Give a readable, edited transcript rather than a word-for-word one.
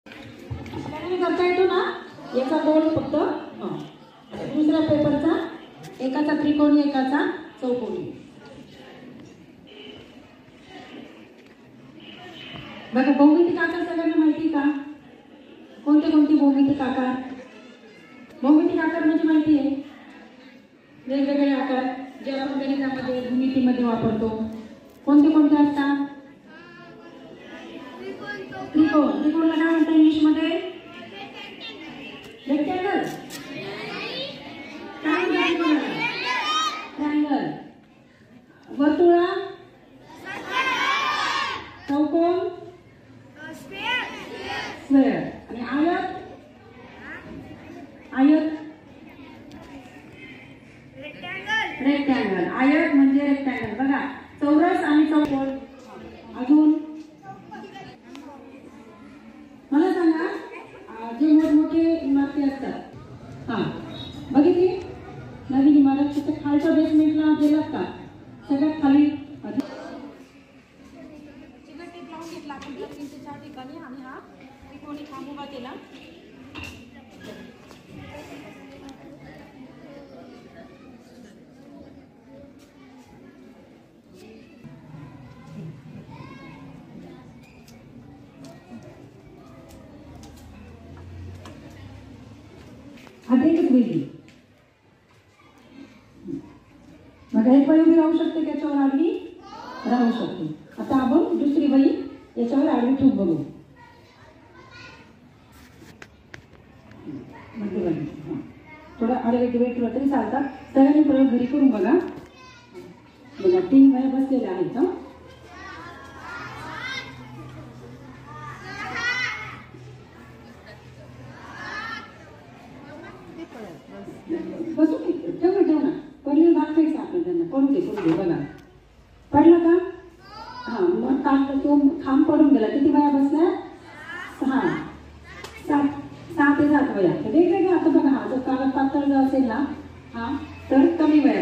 करता येतो ना, एका गोल फक्त. दुसऱ्या पेपरचा एकाचा त्रिकोणी एकाचा चौकोनी. बघा भौमितिक आकार सगळ्यांना माहिती का? कोणते कोणते भौमितिक आकार? भौमितिक आकार म्हणजे माहिती आहे, वेगवेगळे आकार जे आपण गणितामध्ये भूमितीमध्ये वापरतो. कोणते कोणते असतात? त्रिकोण. त्रिकोणला काय म्हणतात इंग्लिश मध्ये? रेक्टँगल. काय म्हणतात? ट्रायंगल. वर्तुळा? चौकोन? स्क्वेअर. आणि आयत? आयत रेक्टँगल. आयत म्हणजे रेक्टँगल. बघा चौरस आणि चौकोन. अजून मला सांगा, जे मोठमोठे इमारती असतात, बघितली नवीन इमारत, तिथे खालच्या बेसमेंटला गेलात का? सगळ्यात खाली घेतला आपण 3 ते 4 ठिकाणी आणि हा त्रिकोणी खांब उभा केला. आता एकच वेगळी मग एक बाई उभी राहू शकते, त्याच्यावर आडवी राहू शकते. आता आपण दुसरी बाई याच्यावर आडवी ठेवून बघू. थोडं आडवे तिवे ठेवलं तरी चालतात. सगळ्यांनी प्रयोग घरी करून बघा. बघा 3 बाया बसलेल्या आहेत. बसू ठेव ना. पडलेला भाग खायचा आपण त्यांना. पडू दे बघा. पडला का? मग काढलं तो खांब पडून गेला. किती बाया बसल्या? 6 ते 7 बाया. वेगवेगळ्या. आता बघा, हा जर कागद पातळ जर असेल ना, तर कमी बाया